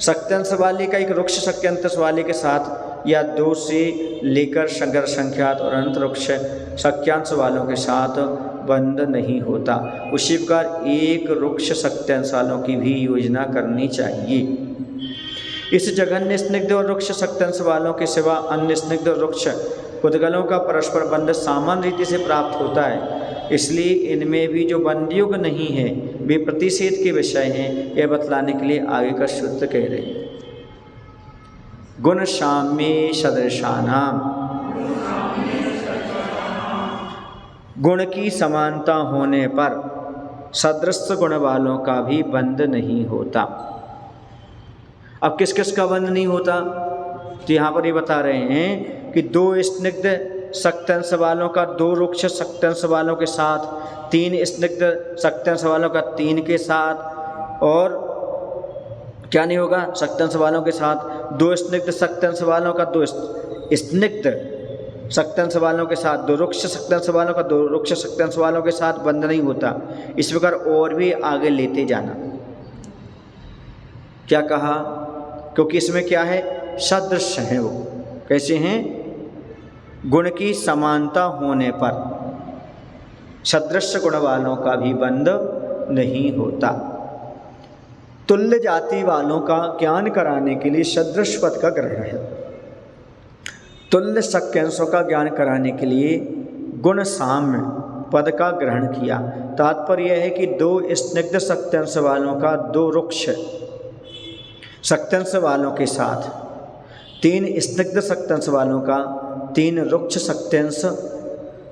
शक्त्यंश वाले का एक रुक्ष शक्त्यंश वाले के साथ या 2 से लेकर संकर संख्यात और अनंत रुक्ष शक्यांश वालों के साथ बंध नहीं होता। उसी प्रकार एक रुक्ष शक्त्यंश वालों की भी योजना करनी चाहिए। इस जघन्य स्निग्ध और रुक्ष शक्त्यंश वालों के सिवा अन्य स्निग्ध और रुक्ष पुद्गलों का परस्पर बंध सामान्य रीति से प्राप्त होता है। इसलिए इनमें भी जो बंधयुग नहीं है वे प्रतिषेध के विषय हैं। यह बतलाने के लिए आगे का सूत्र कह रहे हैं। गुण साम्ये सदृशानाम, गुण की समानता होने पर सदृश गुण वालों का भी बंध नहीं होता। अब किस किस का बंध नहीं होता? तो यहाँ पर ये बता रहे हैं कि 2 स्निग्ध शक्त्यंश वालों का 2 रुक्ष शक्त्यंश वालों के साथ, 3 स्निग्ध शक्त्यंश वालों का 3 के साथ, और क्या नहीं होगा? शक्त्यंश वालों के साथ 2 स्निग्ध शक्त्यंश वालों का 2 स्निग्ध शक्त्यंश वालों के साथ, 2 रुक्ष शक्त्यंश वालों का 2 रुक्ष शक्त्यंश वालों के साथ बंध नहीं होता। इस प्रकार और भी आगे लेते जाना। क्या कहा? क्योंकि इसमें क्या है? सदृश हैं। वो कैसे हैं? गुण की समानता होने पर सदृश गुण वालों का भी बंध नहीं होता। तुल्य जाति वालों का ज्ञान कराने के लिए सदृश पद का ग्रहण है। तुल्य शक्यांशों का ज्ञान कराने के लिए गुण साम्य पद का ग्रहण किया। तात्पर्य यह है कि 2 स्निग्ध शक्त्यंश वालों का 2 रुक्ष शक्त्यंश वालों के साथ, 3 स्निग्ध शक्त्यंश वालों का 3 रुक्ष शक्त्यंश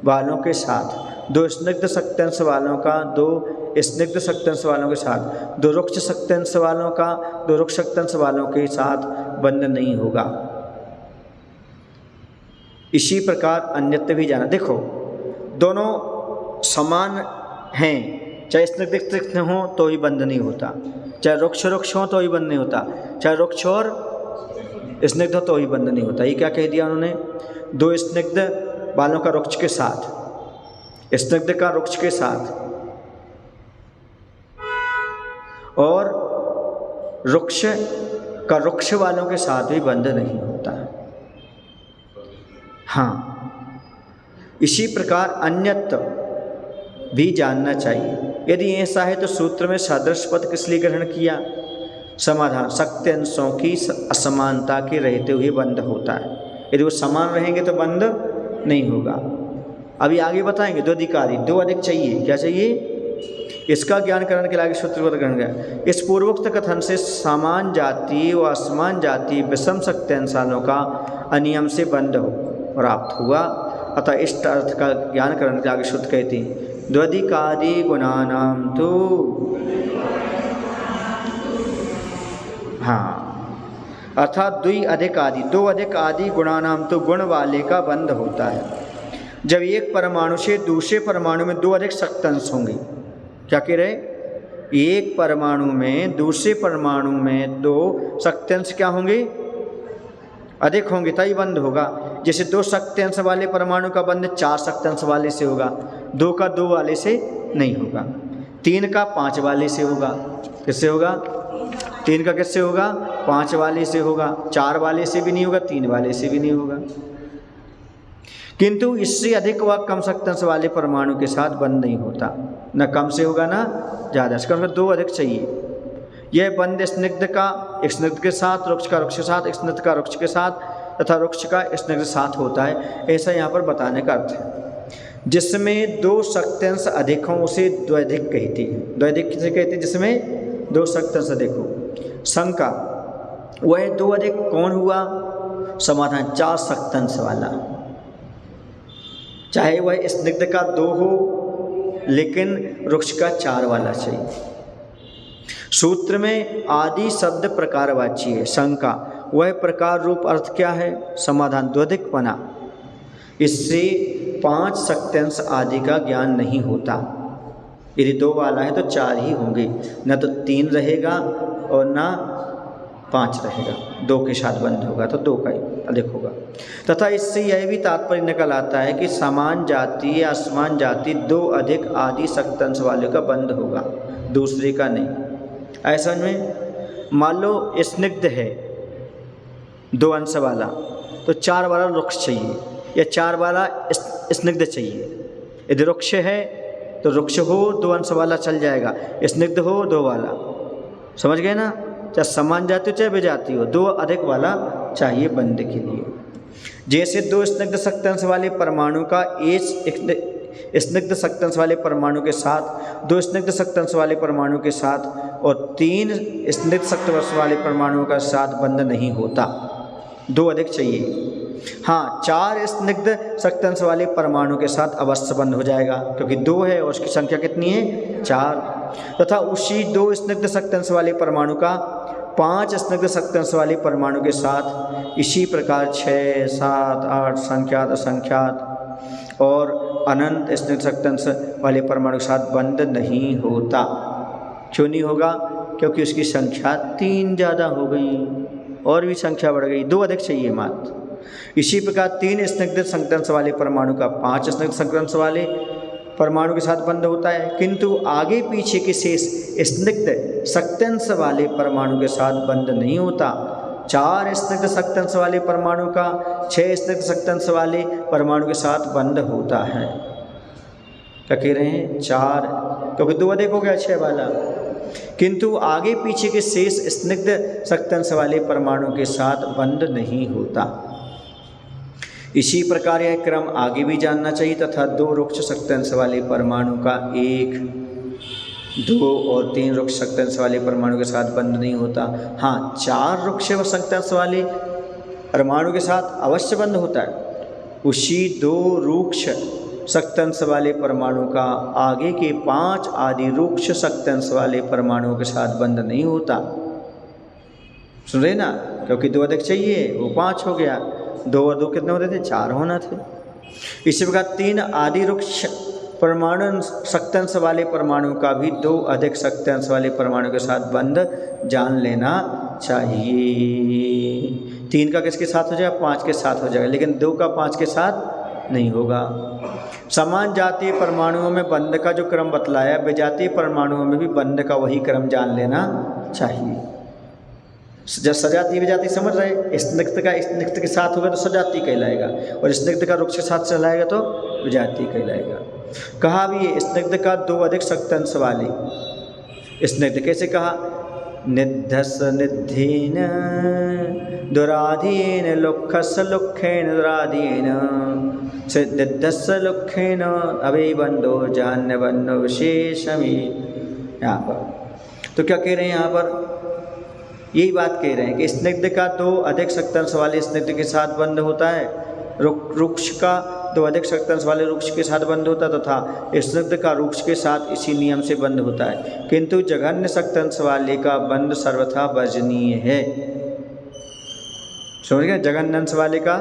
वालों के साथ, 2 स्निग्ध शक्त्यंश वालों का 2 स्निग्ध शक्तंश वालों के साथ, दो रुक्ष शक्तंश वालों का दो रुक्ष शक्तंश वालों के साथ बंध नहीं होगा। इसी प्रकार अन्यत्र भी जाना। देखो दोनों समान हैं, चाहे स्निग्ध हो तो ही बंध नहीं होता, चाहे रुक्ष हो तो ही बंध नहीं होता, चाहे रुक्ष और स्निग्ध हो तो ही बंध नहीं होता। ये क्या कह दिया उन्होंने, दो स्निग्ध बालों का रुक्ष के साथ, स्निग्ध का रुक्ष के साथ और रुक्ष का रुक्ष वालों के साथ भी बंध नहीं होता। हाँ, इसी प्रकार अन्यत्र भी जानना चाहिए। यदि ऐसा है तो सूत्र में सादृश्य पद किस लिए ग्रहण किया? समाधान, शक्ति अंशों की असमानता के रहते हुए बंध होता है। यदि वो समान रहेंगे तो बंध नहीं होगा। अभी आगे बताएंगे। दो अधिकारी, दो अधिक चाहिए, क्या चाहिए? इसका ज्ञान करने के लिए आगे सूत्र ग्रहण किया। इस पूर्वोक्त कथन से समान जाति व असमान जाति विषम शक्ति अंशालों का अनियम से बंध प्राप्त हुआ। अतः इस अर्थ का ज्ञान करने के आगे सूत्र कहती द्वधिकादि गुणानाम तो, हाँ, अर्थात द्वि अधिक आदि, दो अधिक आदि गुणानाम तो गुण वाले का बंध होता है। जब एक परमाणु से दूसरे परमाणु में दो अधिक शक्तंश होंगे, क्या कह रहे? एक परमाणु में दूसरे परमाणु में दो शक्तंश क्या होंगे? अधिक होंगे, तभी बंध होगा। जैसे दो शक्तंश वाले परमाणु का बंध चार शक्तंश वाले से होगा, दो का दो वाले से नहीं होगा, तीन का पाँच वाले से होगा। किससे होगा? तीन का किससे होगा? पाँच वाले से होगा। चार वाले से भी नहीं होगा, तीन वाले से भी नहीं होगा। किंतु इससे अधिक व कम शक्तंश वाले परमाणु के साथ बंध नहीं होता, न कम से होगा न ज़्यादा। इसका मतलब दो अधिक चाहिए। यह बंध स्निग्ध का स्निग्ध के साथ, रुक्ष का रुक्ष के साथ, स्निग्ध का रुक्ष के साथ तथा रुक्ष का स्निग्ध के साथ होता है, ऐसा यहाँ पर बताने का अर्थ है। जिसमें दो शक्तंश अधिक हों उसे द्वैधिक कहती है। द्वैधिक किसे कहते हैं? जिसमें दो शक्तंश अधिक हो। शंका, वह दो अधिक कौन हुआ? समाधान, चार शक्तंश वाला। चाहे वह स्निग्ध का दो हो लेकिन रुक्ष का चार वाला चाहिए। सूत्र में आदि शब्द प्रकारवाची है। शंका, वह प्रकार रूप अर्थ क्या है? समाधान, द्वधिकपना। इससे पांच शक्तंश आदि का ज्ञान नहीं होता। यदि दो वाला है तो चार ही होंगे, न तो तीन रहेगा और न पाँच रहेगा। दो के साथ बंध होगा तो दो का ही अधिक होगा। तथा इससे यह भी तात्पर्य निकल आता है कि समान जाति या असमान जाति दो अधिक आदि शक्तंश वाले का बंध होगा, दूसरे का नहीं। ऐसा में मान लो स्निग्ध है दो अंश वाला, तो चार वाला रुक्ष चाहिए या चार वाला स्निग्ध चाहिए। यदि रुक्ष है तो रुक्ष हो दो अंश वाला चल जाएगा, स्निग्ध हो दो वाला। समझ गए ना? चाहे समान जाति हो चाहे विजाति हो, दो अधिक वाला चाहिए बंध के लिए। जैसे दो स्निग्ध शक्तंश वाले परमाणु का एक स्निग्ध शक्तंश वाले परमाणु के साथ, दो स्निग्ध शक्तंश वाले परमाणु के साथ और तीन स्निग्ध शक्तंश वाले परमाणुओं का साथ बंध नहीं होता, दो अधिक चाहिए। हाँ, चार स्निग्ध शक्तंश वाले परमाणु के साथ अवश्य बंध हो जाएगा, क्योंकि दो है और उसकी संख्या कितनी है? चार। तथा उसी दो स्निग्ध शक्तंश वाले परमाणु का पांच स्निग्ध शक्तंश वाले परमाणु के साथ इसी प्रकार 6, 7, 8 संख्यात असंख्यात और अनंत स्निग्ध शक्तंश वाले परमाणु के साथ बंध नहीं होता। क्यों नहीं होगा? क्योंकि उसकी संख्या 3 ज़्यादा हो गई और भी संख्या बढ़ गई, दो अधिक चाहिए मात्र। इसी प्रकार तीन स्निग्ध शक्तंश वाले परमाणु का पांच स्निग्ध शक्तंश वाले परमाणु के साथ बंध होता है, किंतु आगे पीछे के शेष स्निग्ध शक्तंश वाले परमाणु के साथ बंध नहीं होता। चार स्निग्ध शक्तंश वाले परमाणु का 6 स्निग्ध शक्तंश वाले परमाणु के साथ बंध होता है। क्या कह रहे हैं? 4, क्योंकि दो अधिक हो गया 6 वाला, किंतु आगे पीछे के शेष स्निग्ध शक्तंश वाले परमाणु के साथ बंध नहीं होता। इसी प्रकार यह क्रम आगे भी जानना चाहिए तथा दो रुक्ष शक्तंश वाले परमाणु का 1, 2 और 3 रुक्ष शक्तंश वाले परमाणु के साथ बंध नहीं होता। हाँ, 4 रुक्ष शक्तंश वाले परमाणु के साथ अवश्य बंध होता है। उसी 2 रुक्ष शक्त अंश वाले परमाणु का आगे के 5 आदि रूक्ष शक्त अंश वाले परमाणुओं के साथ बंध नहीं होता। सुन रहे ना, क्योंकि 2 अधिक चाहिए, वो 5 हो गया, 2 और 2 कितने होते थे, 4 होना थे। इसी प्रकार 3 आदि रूक्ष परमाणु शक्त अंश वाले परमाणु का भी 2 अधिक शक्त अंश वाले परमाणु के साथ बंध जान लेना चाहिए। 3 का किसके साथ हो जाएगा, 5 के साथ हो जाएगा, लेकिन 2 का 5 के साथ नहीं होगा। समान जातीय परमाणुओं में बंध का जो क्रम बतलाया, विजातीय परमाणुओं में भी बंध का वही क्रम जान लेना चाहिए। जब सजातीय विजातीय समझ रहे, स्निग्ध का स्निग्ध के साथ होगा तो सजातीय कहलाएगा, और स्निग्ध का रुक्ष के साथ चलाएगा तो विजातीय कहलाएगा। कहा भी ये स्निग्ध का 2 अधिक शक्त अंश वाले। स्निग्ध कैसे कहा, निद्धस निद्धेन दुराधीन लुक्खस लुक्खेन दुराधीन निद्धस लुक्खेन अवे बंधो जान्य बंधो विशेषमी। यहाँ पर तो क्या कह रहे हैं, यहाँ पर यही बात कह रहे हैं कि स्निग्ध का 2 अधिक शक्त अंश वाले स्निग्ध के साथ बंध होता है, रुक्ष का 2 अधिक शक्त अंश वाले रुक्ष के साथ बंध होता तथा स्निग्ध का रुक्ष के साथ इसी नियम से बंध होता है, किंतु जघन्य शक्त अंश वाले का बंध सर्वथा वर्जनीय है। समझ गए, जघन्य अंश वाले का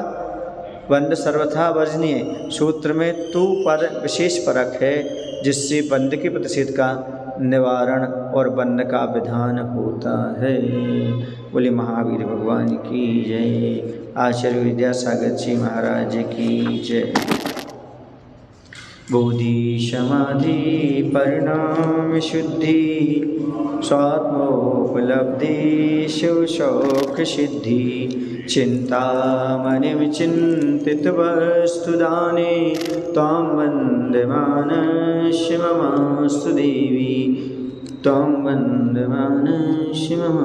बंध सर्वथा वर्जनीय। सूत्र में तू पर विशेष परक है, जिससे बंध के प्रतिषेध का निवारण और बंध का विधान होता है। बोले महावीर भगवान की जय, आचार्य विद्यासागर जी महाराज की जय। बोधि समाधि परिणाम शुद्धि स्वात्मोपलब्धि शिव शौक सिद्धि चिंतामणिं चिंतित वस्तुदाने त्वां वन्दमानस्य ममास्तु देवी त्वां वन्दमानस्य मम।